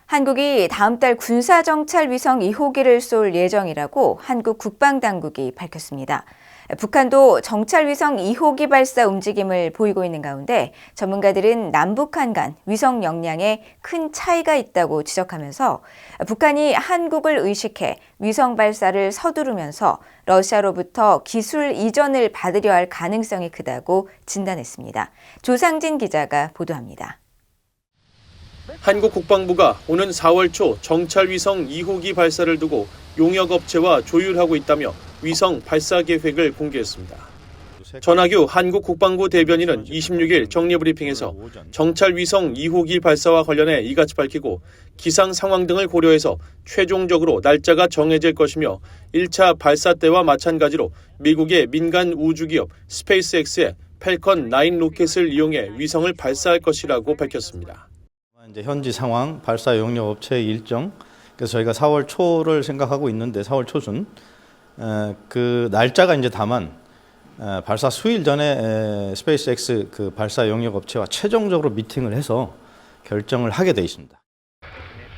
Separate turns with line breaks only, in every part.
한국이 다음 달 군사정찰 위성 2호기를 쏠 예정이라고 한국 국방당국이 밝혔습니다. 북한도 정찰 위성 2호기 발사 움직임을 보이고 있는 가운데 전문가들은 남북한 간 위성 역량에 큰 차이가 있다고 지적하면서 북한이 한국을 의식해 위성 발사를 서두르면서 러시아로부터 기술 이전을 받으려 할 가능성이 크다고 진단했습니다. 조상진 기자가 보도합니다.
한국 국방부가 오는 4월 초 정찰 위성 2호기 발사를 두고 용역업체와 조율하고 있다며 위성 발사 계획을 공개했습니다. 전하규 한국 국방부 대변인은 26일 정례브리핑에서 정찰 위성 2호기 발사와 관련해 이같이 밝히고 기상 상황 등을 고려해서 최종적으로 날짜가 정해질 것이며 1차 발사 때와 마찬가지로 미국의 민간 우주기업 스페이스X의 팰컨 9 로켓을 이용해 위성을 발사할 것이라고 밝혔습니다.
이제 현지 상황, 발사 용역 업체의 일정, 그래서 저희가 4월 초를 생각하고 있는데 4월 초순 그 날짜가 이제 다만 발사 수일 전에 스페이스X 그 발사 용역 업체와 최종적으로 미팅을 해서 결정을 하게 돼 있습니다.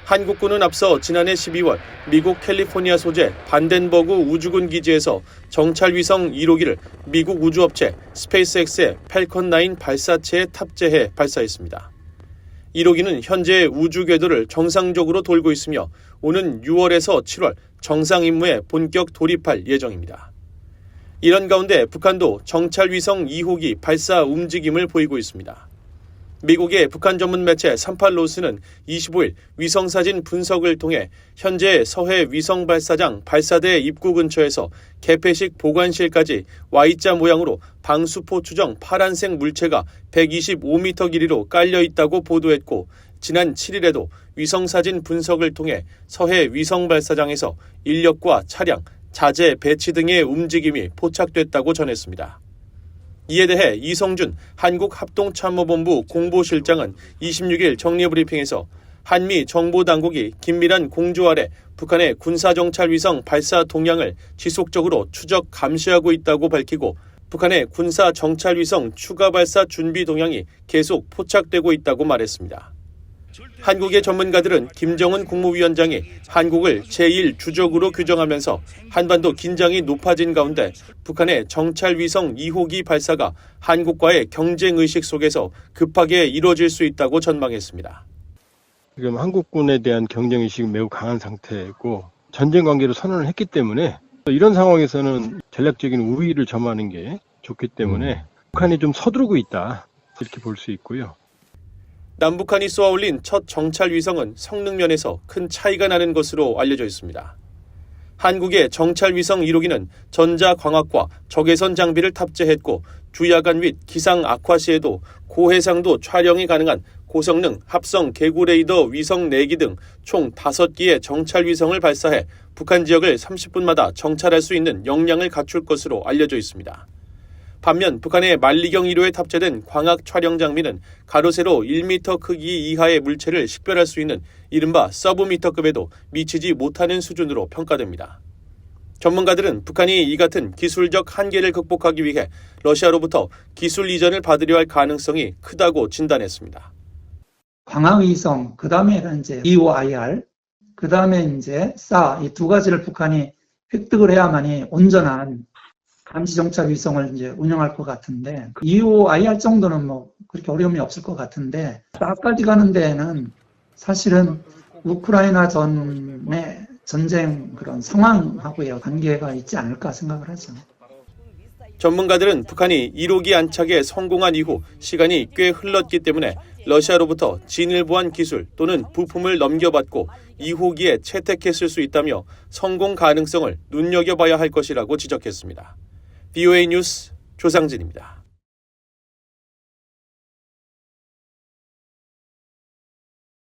한국군은 앞서 지난해 12월 미국 캘리포니아 소재 반덴버그 우주군 기지에서 정찰 위성 1호기를 미국 우주업체 스페이스X의 팰컨 9 발사체에 탑재해 발사했습니다. 1호기는 현재 우주 궤도를 정상적으로 돌고 있으며 오는 6월에서 7월 정상 임무에 본격 돌입할 예정입니다. 이런 가운데 북한도 정찰 위성 2호기 발사 움직임을 보이고 있습니다. 미국의 북한 전문 매체 38로스는 25일 위성사진 분석을 통해 현재 서해 위성 발사장 발사대 입구 근처에서 개폐식 보관실까지 Y자 모양으로 방수포 추정 파란색 물체가 125m 길이로 깔려 있다고 보도했고 지난 7일에도 위성사진 분석을 통해 서해 위성 발사장에서 인력과 차량, 자재 배치 등의 움직임이 포착됐다고 전했습니다. 이에 대해 이성준 한국합동참모본부 공보실장은 26일 정례브리핑에서 한미 정보당국이 긴밀한 공조 아래 북한의 군사정찰 위성 발사 동향을 지속적으로 추적 감시하고 있다고 밝히고 북한의 군사정찰 위성 추가 발사 준비 동향이 계속 포착되고 있다고 말했습니다. 한국의 전문가들은 김정은 국무위원장이 한국을 제1주적으로 규정하면서 한반도 긴장이 높아진 가운데 북한의 정찰 위성 2호기 발사가 한국과의 경쟁의식 속에서 급하게 이뤄질 수 있다고 전망했습니다.
지금 한국군에 대한 경쟁의식이 매우 강한 상태고 전쟁 관계로 선언을 했기 때문에 이런 상황에서는 전략적인 우위를 점하는 게 좋기 때문에 북한이 좀 서두르고 있다 이렇게 볼 수 있고요.
남북한이 쏘아올린 첫 정찰 위성은 성능 면에서 큰 차이가 나는 것으로 알려져 있습니다. 한국의 정찰 위성 1호기는 전자광학과 적외선 장비를 탑재했고 주야간 및 기상 악화 시에도 고해상도 촬영이 가능한 고성능 합성 개구 레이더 위성 4기 등 총 5기의 정찰 위성을 발사해 북한 지역을 30분마다 정찰할 수 있는 역량을 갖출 것으로 알려져 있습니다. 반면 북한의 만리경 1호에 탑재된 광학 촬영 장비는 가로 세로 1m 크기 이하의 물체를 식별할 수 있는 이른바 서브미터급에도 미치지 못하는 수준으로 평가됩니다. 전문가들은 북한이 이 같은 기술적 한계를 극복하기 위해 러시아로부터 기술 이전을 받으려 할 가능성이 크다고 진단했습니다.
광학위성, 그 다음에는 이제 EOIR, 그 다음에 이제 SAR, 이 두 가지를 북한이 획득을 해야만이 온전한 감시정찰 위성을 이제 운영할 것 같은데, EOIR 정도는 뭐 그렇게 어려움이 없을 것 같은데, SAR까지 가는 데에는 사실은 우크라이나 전의 전쟁 그런 상황하고의 관계가 있지 않을까 생각을 하죠.
전문가들은 북한이 1호기 안착에 성공한 이후 시간이 꽤 흘렀기 때문에 러시아로부터 진일보한 기술 또는 부품을 넘겨받고 2호기에 채택했을 수 있다며 성공 가능성을 눈여겨봐야 할 것이라고 지적했습니다. VOA 뉴스 조상진입니다.